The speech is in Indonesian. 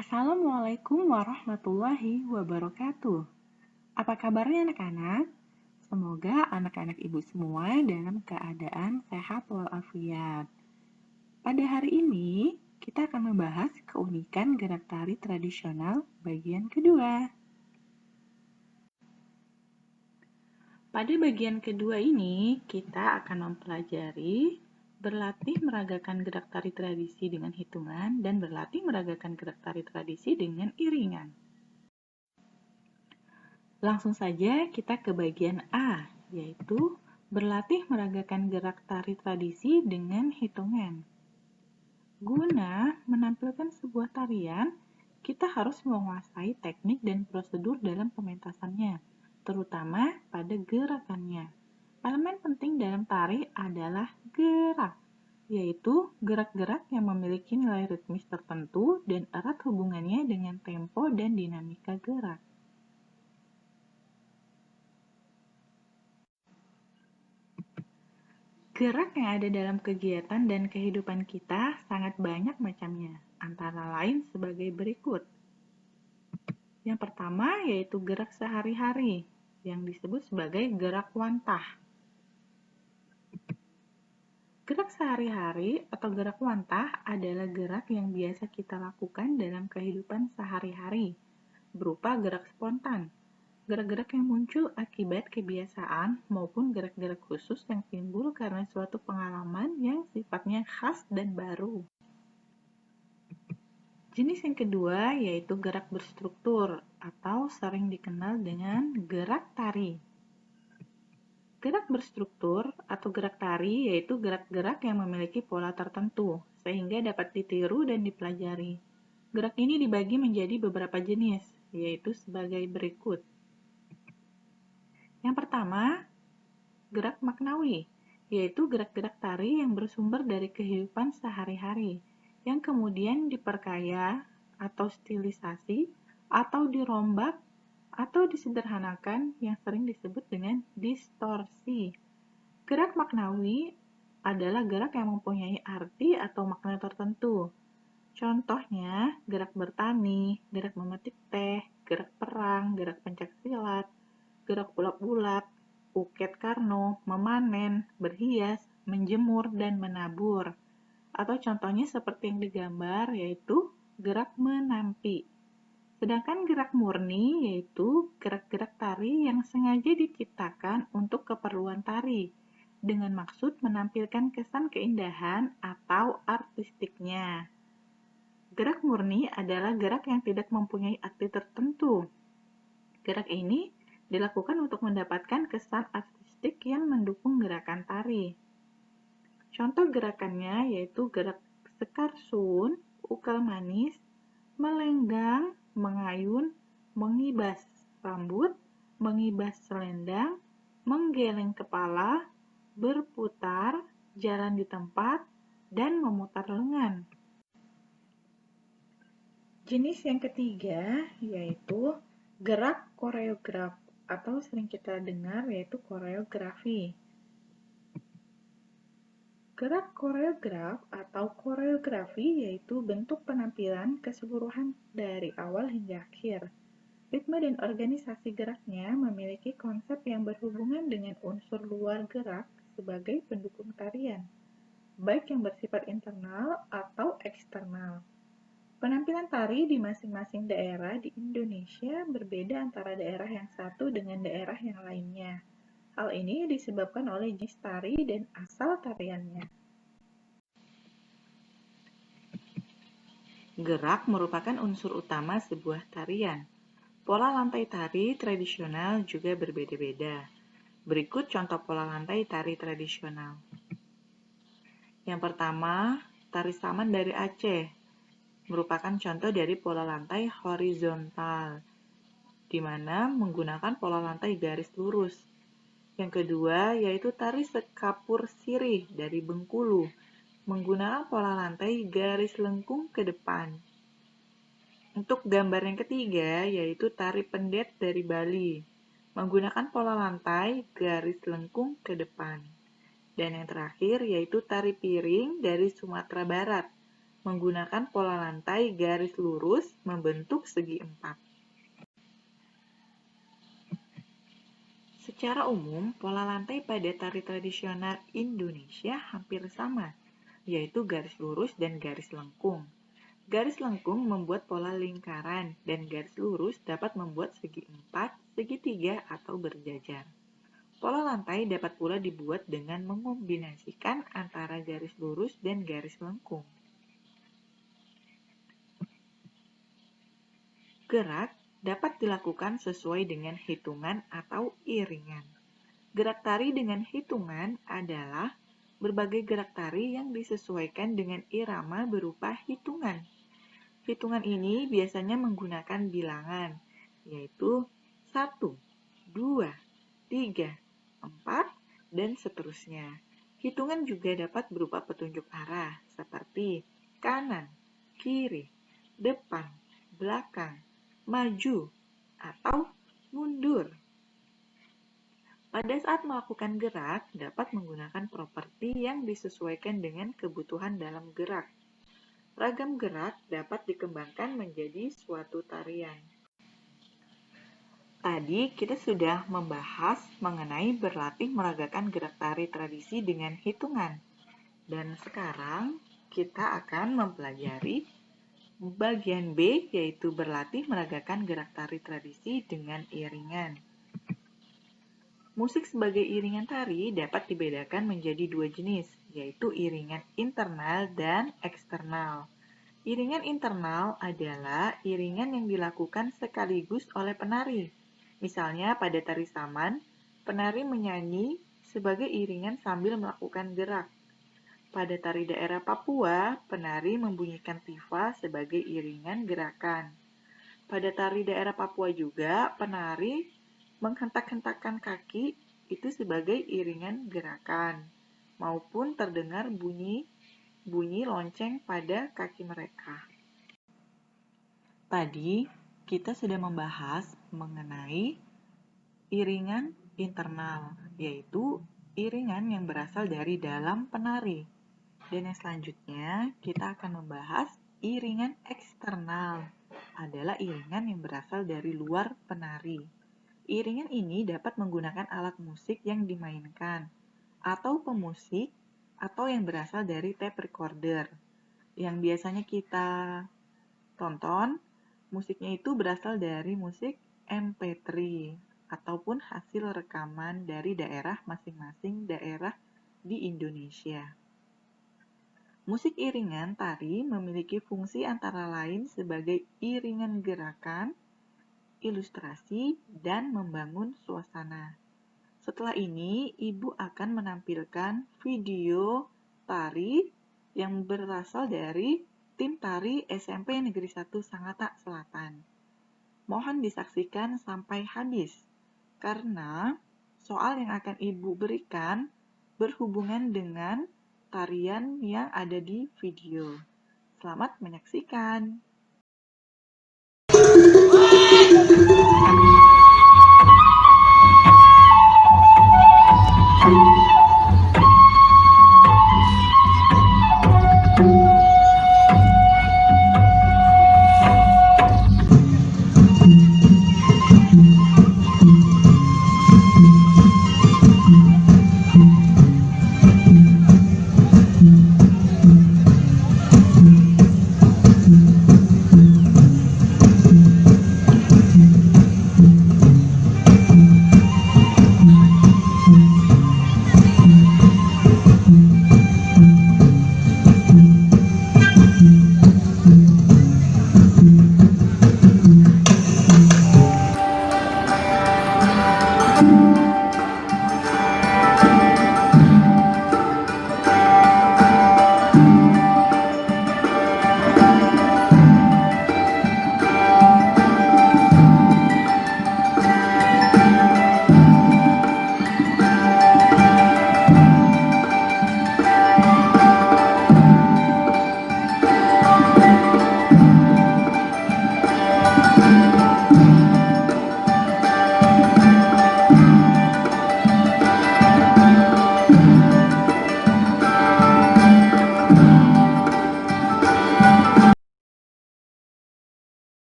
Assalamualaikum warahmatullahi wabarakatuh. Apa kabarnya anak-anak? Semoga anak-anak ibu semua dalam keadaan sehat walafiat. Pada hari ini, kita akan membahas keunikan gerak tari tradisional bagian kedua. Pada bagian kedua ini, kita akan mempelajari berlatih meragakan gerak tari tradisi dengan hitungan dan berlatih meragakan gerak tari tradisi dengan iringan. Langsung saja kita ke bagian A, yaitu berlatih meragakan gerak tari tradisi dengan hitungan. Guna menampilkan sebuah tarian, kita harus menguasai teknik dan prosedur dalam pementasannya, terutama pada gerakannya. Elemen penting dalam tari adalah gerak, yaitu gerak-gerak yang memiliki nilai ritmis tertentu dan erat hubungannya dengan tempo dan dinamika gerak. Gerak yang ada dalam kegiatan dan kehidupan kita sangat banyak macamnya, antara lain sebagai berikut. Yang pertama yaitu gerak sehari-hari, yang disebut sebagai gerak wantah. Gerak sehari-hari atau gerak wantah adalah gerak yang biasa kita lakukan dalam kehidupan sehari-hari, berupa gerak spontan, gerak-gerak yang muncul akibat kebiasaan maupun gerak-gerak khusus yang timbul karena suatu pengalaman yang sifatnya khas dan baru. Jenis yang kedua yaitu gerak berstruktur atau sering dikenal dengan gerak tari. Gerak berstruktur atau gerak tari yaitu gerak-gerak yang memiliki pola tertentu sehingga dapat ditiru dan dipelajari. Gerak ini dibagi menjadi beberapa jenis, yaitu sebagai berikut. Yang pertama, gerak maknawi, yaitu gerak-gerak tari yang bersumber dari kehidupan sehari-hari, yang kemudian diperkaya atau stilisasi, atau dirombak, atau disederhanakan yang sering disebut dengan distorsi. Gerak maknawi adalah gerak yang mempunyai arti atau makna tertentu. Contohnya, gerak bertani, gerak memetik teh, gerak perang, gerak pencaksilat, gerak ulap-ulap, uket karno, memanen, berhias, menjemur, dan menabur. Atau contohnya seperti yang digambar, yaitu gerak menampi. Sedangkan gerak murni yaitu gerak-gerak tari yang sengaja diciptakan untuk keperluan tari, dengan maksud menampilkan kesan keindahan atau artistiknya. Gerak murni adalah gerak yang tidak mempunyai arti tertentu. Gerak ini dilakukan untuk mendapatkan kesan artistik yang mendukung gerakan tari. Contoh gerakannya yaitu gerak sekar sun, ukal manis, melenggang, mengayun, mengibas rambut, mengibas selendang, menggeleng kepala, berputar, jalan di tempat, dan memutar lengan. Jenis yang ketiga yaitu gerak koreograf atau sering kita dengar yaitu koreografi. Gerak koreograf atau koreografi yaitu bentuk penampilan keseluruhan dari awal hingga akhir. Ritme dan organisasi geraknya memiliki konsep yang berhubungan dengan unsur luar gerak sebagai pendukung tarian, baik yang bersifat internal atau eksternal. Penampilan tari di masing-masing daerah di Indonesia berbeda antara daerah yang satu dengan daerah yang lainnya. Hal ini disebabkan oleh jenis tari dan asal tariannya. Gerak merupakan unsur utama sebuah tarian. Pola lantai tari tradisional juga berbeda-beda. Berikut contoh pola lantai tari tradisional. Yang pertama, tari saman dari Aceh merupakan contoh dari pola lantai horizontal, di mana menggunakan pola lantai garis lurus. Yang kedua, yaitu tari sekapur sirih dari Bengkulu, menggunakan pola lantai garis lengkung ke depan. Untuk gambar yang ketiga, yaitu tari pendet dari Bali, menggunakan pola lantai garis lengkung ke depan. Dan yang terakhir, yaitu tari piring dari Sumatera Barat, menggunakan pola lantai garis lurus membentuk segi 4. Secara umum, pola lantai pada tari tradisional Indonesia hampir sama, yaitu garis lurus dan garis lengkung. Garis lengkung membuat pola lingkaran, dan garis lurus dapat membuat segi 4, segitiga, atau berjajar. Pola lantai dapat pula dibuat dengan mengombinasikan antara garis lurus dan garis lengkung. Gerak dapat dilakukan sesuai dengan hitungan atau iringan. Gerak tari dengan hitungan adalah berbagai gerak tari yang disesuaikan dengan irama berupa hitungan. Hitungan ini biasanya menggunakan bilangan, yaitu 1, 2, 3, 4, dan seterusnya. Hitungan juga dapat berupa petunjuk arah, seperti kanan, kiri, depan, belakang, maju, atau mundur. Pada saat melakukan gerak, dapat menggunakan properti yang disesuaikan dengan kebutuhan dalam gerak. Ragam gerak dapat dikembangkan menjadi suatu tarian. Tadi kita sudah membahas mengenai berlatih meragakan gerak tari tradisi dengan hitungan. Dan sekarang kita akan mempelajari bagian B, yaitu berlatih meragakan gerak tari tradisi dengan iringan. Musik sebagai iringan tari dapat dibedakan menjadi dua jenis, yaitu iringan internal dan eksternal. Iringan internal adalah iringan yang dilakukan sekaligus oleh penari. Misalnya pada tari saman, penari menyanyi sebagai iringan sambil melakukan gerak. Pada tari daerah Papua, penari membunyikan tifa sebagai iringan gerakan. Pada tari daerah Papua juga, penari menghentak-hentakkan kaki itu sebagai iringan gerakan, maupun terdengar bunyi lonceng pada kaki mereka. Tadi kita sudah membahas mengenai iringan internal, yaitu iringan yang berasal dari dalam penari. Dan yang selanjutnya kita akan membahas iringan eksternal, adalah iringan yang berasal dari luar penari. Iringan ini dapat menggunakan alat musik yang dimainkan, atau pemusik, atau yang berasal dari tape recorder. Yang biasanya kita tonton, musiknya itu berasal dari musik MP3, ataupun hasil rekaman dari daerah masing-masing daerah di Indonesia. Musik iringan tari memiliki fungsi antara lain sebagai iringan gerakan, ilustrasi, dan membangun suasana. Setelah ini, Ibu akan menampilkan video tari yang berasal dari tim tari SMP Negeri 1 Sangatta Selatan. Mohon disaksikan sampai habis, karena soal yang akan Ibu berikan berhubungan dengan tarian yang ada di video. Selamat menyaksikan.